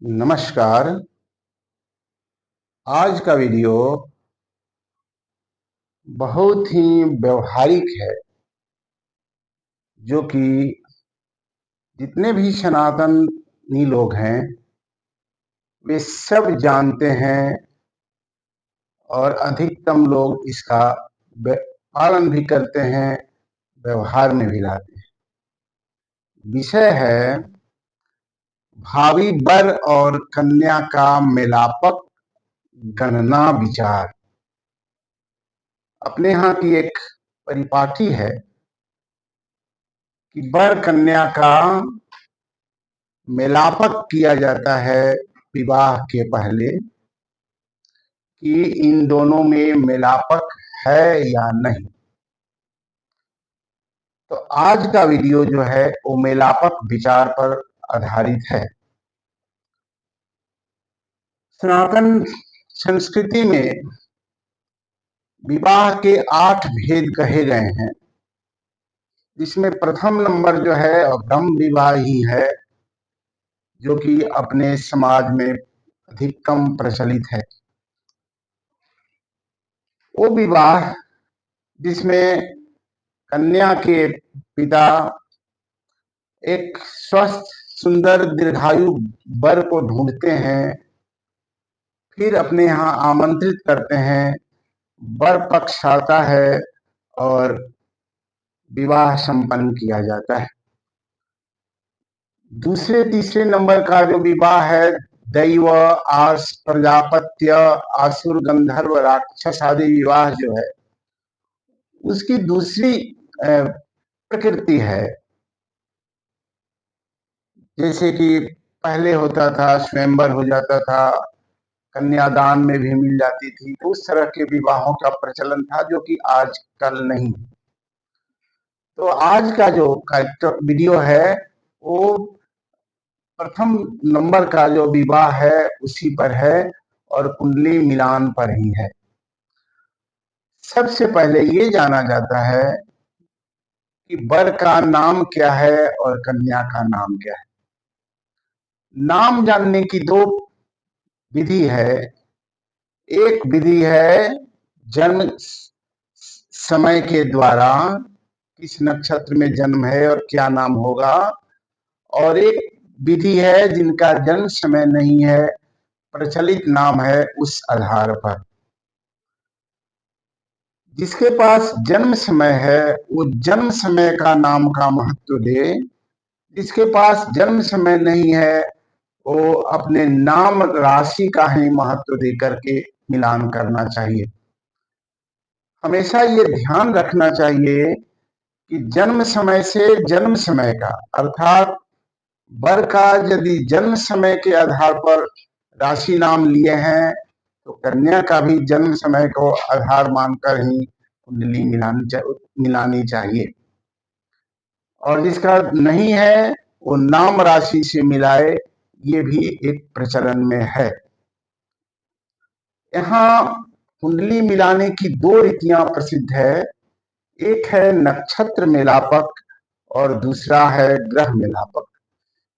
नमस्कार। आज का वीडियो बहुत ही व्यवहारिक है, जो कि जितने भी सनातनी लोग हैं वे सब जानते हैं और अधिकतम लोग इसका पालन भी करते हैं, व्यवहार में भी लाते हैं। विषय है भावी वर और कन्या का मेलापक गणना विचार। अपने यहाँ की एक परिपाटी है कि वर कन्या का मेलापक किया जाता है विवाह के पहले कि इन दोनों में मेलापक है या नहीं। तो आज का वीडियो जो है वो मेलापक विचार पर आधारित है। सनातन संस्कृति में विवाह के 8 भेद कहे गए हैं, जिसमें प्रथम नंबर जो है ब्रह्म विवाह ही है, जो कि अपने समाज में अधिकतम प्रचलित है। वो विवाह जिसमें कन्या के पिता एक स्वस्थ सुंदर दीर्घायु वर को ढूंढते हैं, फिर अपने यहाँ आमंत्रित करते हैं, वर पक्ष आता है और विवाह संपन्न किया जाता है। दूसरे तीसरे नंबर का जो विवाह है दैव आस प्रजापत्य आसुर गंधर्व राक्षस आदि विवाह जो है, उसकी दूसरी प्रकृति है। जैसे कि पहले होता था स्वयंवर हो जाता था, कन्यादान में भी मिल जाती थी, तो उस तरह के विवाहों का प्रचलन था, जो कि आजकल नहीं। तो आज का जो वीडियो है वो प्रथम नंबर का जो विवाह है उसी पर है और कुंडली मिलान पर ही है। सबसे पहले ये जाना जाता है कि वर का नाम क्या है और कन्या का नाम क्या है। नाम जानने की दो विधि है। एक विधि है जन्म समय के द्वारा, किस नक्षत्र में जन्म है और क्या नाम होगा, और एक विधि है जिनका जन्म समय नहीं है, प्रचलित नाम है उस आधार पर। जिसके पास जन्म समय है वो जन्म समय का नाम का महत्व दे, जिसके पास जन्म समय नहीं है वो अपने नाम राशि का ही महत्व दे करके मिलान करना चाहिए। हमेशा ये ध्यान रखना चाहिए कि जन्म समय से जन्म समय का, अर्थात वर का यदि जन्म समय के आधार पर राशि नाम लिए हैं तो कन्या का भी जन्म समय को आधार मानकर ही कुंडली मिलानी चाहिए, और जिसका नहीं है वो नाम राशि से मिलाए, ये भी एक प्रचलन में है। यहाँ कुंडली मिलाने की दो रीतियां प्रसिद्ध है। एक है नक्षत्र मेलापक और दूसरा है ग्रह मेलापक।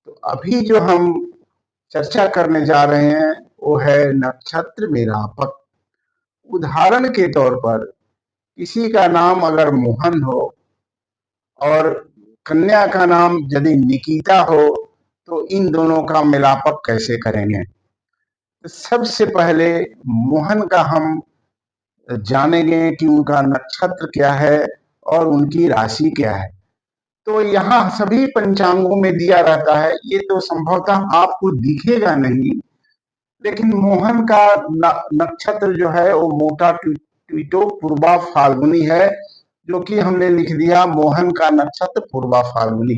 तो अभी जो हम चर्चा करने जा रहे हैं वो है नक्षत्र मेलापक। उदाहरण के तौर पर किसी का नाम अगर मोहन हो और कन्या का नाम यदि निकिता हो तो इन दोनों का मेलापक कैसे करेंगे। तो सबसे पहले मोहन का हम जानेंगे कि उनका नक्षत्र क्या है और उनकी राशि क्या है। तो यहाँ सभी पंचांगों में दिया रहता है, ये तो संभवतः आपको दिखेगा नहीं, लेकिन मोहन का नक्षत्र जो है वो मोटा ट्विटो पूर्वा फाल्गुनी है, जो कि हमने लिख दिया मोहन का नक्षत्र पूर्वा फाल्गुनी।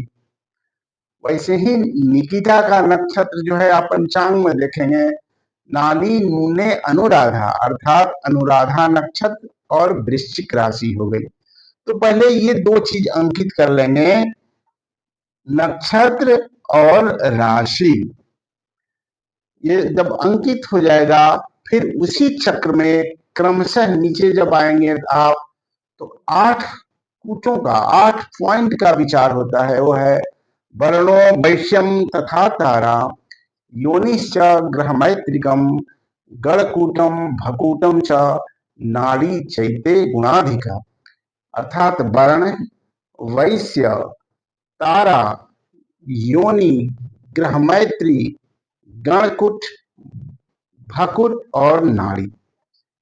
वैसे ही निकिता का नक्षत्र जो है आप पंचांग में देखेंगे नानी नूने अनुराधा, अर्थात अनुराधा नक्षत्र और वृश्चिक राशि हो गई। तो पहले ये दो चीज अंकित कर लेंगे, नक्षत्र और राशि। ये जब अंकित हो जाएगा फिर उसी चक्र में क्रमशः नीचे जब आएंगे आप तो 8 कूटों का, 8 पॉइंट का विचार होता है। वो है वर्णो वैश्यम तथा तारा, योनिश्च ग्रहमैत्रिकम गणकूटम भकूटम च नाड़ी चैते गुणाधिका। अर्थात वर्ण, वैश्य, तारा, योनि, ग्रहमैत्री, गणकुट, भकुट और नाड़ी,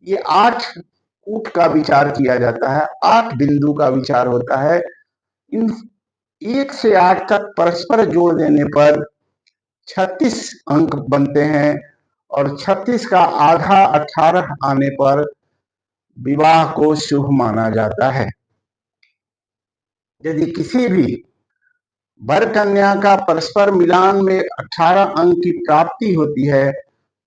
ये 8 कूट का विचार किया जाता है, 8 बिंदु का विचार होता है। इन 1 से 8 तक परस्पर जोड़ देने पर 36 अंक बनते हैं और 36 का आधा 18 आने पर विवाह को शुभ माना जाता है। यदि किसी भी वर कन्या का परस्पर मिलान में 18 अंक की प्राप्ति होती है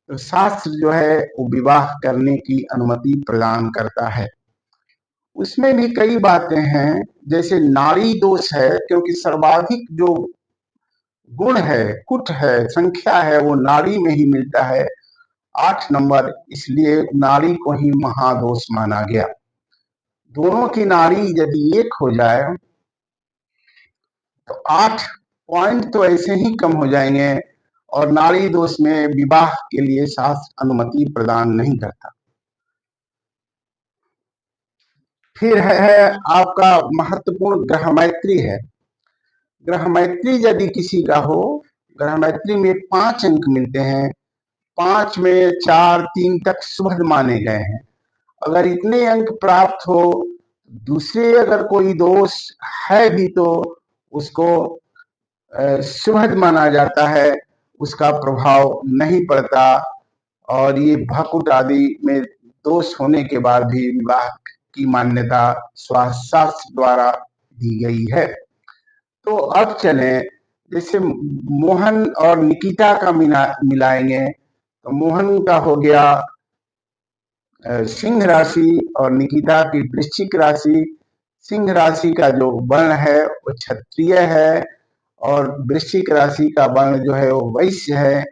तो शास्त्र जो है वो विवाह करने की अनुमति प्रदान करता है। उसमें भी कई बातें हैं, जैसे नाड़ी दोष है, क्योंकि सर्वाधिक जो गुण है, कुट है, संख्या है, वो नाड़ी में ही मिलता है, 8 नंबर, इसलिए नाड़ी को ही महादोष माना गया। दोनों की नाड़ी यदि एक हो जाए तो 8 पॉइंट तो ऐसे ही कम हो जाएंगे और नाड़ी दोष में विवाह के लिए शास्त्र अनुमति प्रदान नहीं करता। फिर है आपका महत्वपूर्ण ग्रह मैत्री है। ग्रह मैत्री यदि किसी का हो, ग्रह मैत्री में 5 अंक मिलते हैं, 5 में 4, 3 तक शुभ माने गए हैं। अगर इतने अंक प्राप्त हो, दूसरे अगर कोई दोष है भी तो उसको शुभ माना जाता है, उसका प्रभाव नहीं पड़ता। और ये भकुट आदि में दोष होने के बाद भी विवाह की मान्यता शास्त्र द्वारा दी गई है। तो अब चलें, जैसे मोहन और निकिता का मिलाएंगे तो मोहन का हो गया सिंह राशि और निकिता की वृश्चिक राशि। सिंह राशि का जो वर्ण है वो क्षत्रिय है और वृश्चिक राशि का वर्ण जो है वो वैश्य है।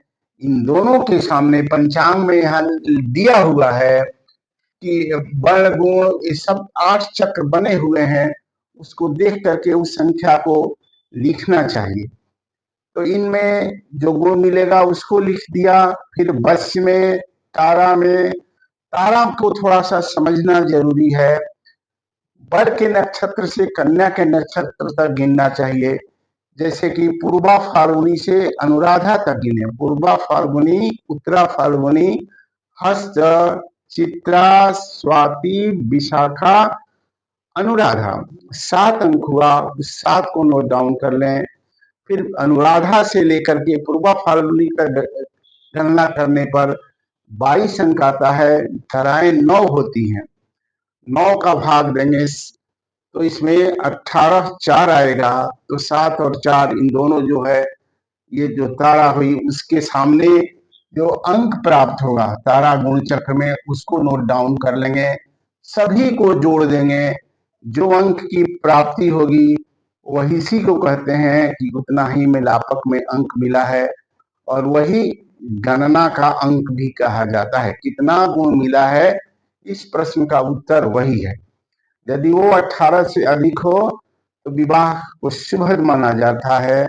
इन दोनों के सामने पंचांग में यहाँ दिया हुआ है कि वर्ण गुण ये सब 8 चक्र बने हुए हैं, उसको देख करके उस संख्या को लिखना चाहिए। तो इनमें जो गुण मिलेगा उसको लिख दिया। फिर वश्य में, तारा में, तारा को थोड़ा सा समझना जरूरी है। वर के नक्षत्र से कन्या के नक्षत्र तक गिनना चाहिए, जैसे कि पूर्वा फाल्गुनी से अनुराधा तक गिने। पूर्वा फाल्गुनी, उत्तरा फाल्गुनी, हस्त, चित्रा, स्वाति, विशाखा, अनुराधा, 7 अंक हुआ। उस 7 को नोट डाउन कर लें। फिर अनुराधा से लेकर के पूर्वा फाल्गुनी का गणना करने पर 22 अंक आता है। धाराएं 9 होती हैं, 9 का भाग देंगे तो इसमें 18 4 आएगा, तो 7 और 4 इन दोनों जो है ये जो तारा हुई उसके सामने जो अंक प्राप्त होगा तारा गुण चक्र में, उसको नोट डाउन कर लेंगे, सभी को जोड़ देंगे। जो अंक की प्राप्ति होगी वही इसी को कहते हैं कि उतना ही मिलापक में अंक मिला है, और वही गणना का अंक भी कहा जाता है। कितना गुण मिला है, इस प्रश्न का उत्तर वही है। यदि वो 18 से अधिक हो तो विवाह को शुभ माना जाता है,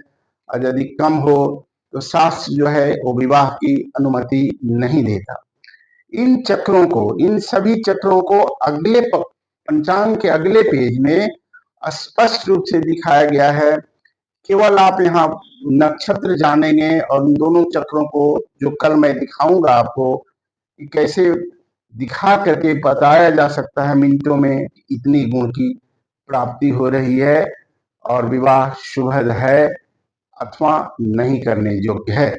और यदि कम हो तो शास्त्र जो है वो विवाह की अनुमति नहीं देता। इन चक्रों को, इन सभी चक्रों को अगले पंचांग के अगले पेज में स्पष्ट रूप से दिखाया गया है। केवल आप यहाँ नक्षत्र जानेंगे और उन दोनों चक्रों को जो कल मैं दिखाऊंगा आपको कि कैसे दिखा करके बताया जा सकता है मिनटों में इतनी गुण की प्राप्ति हो रही है और विवाह शुभ है अथवा नहीं करने योग्य है।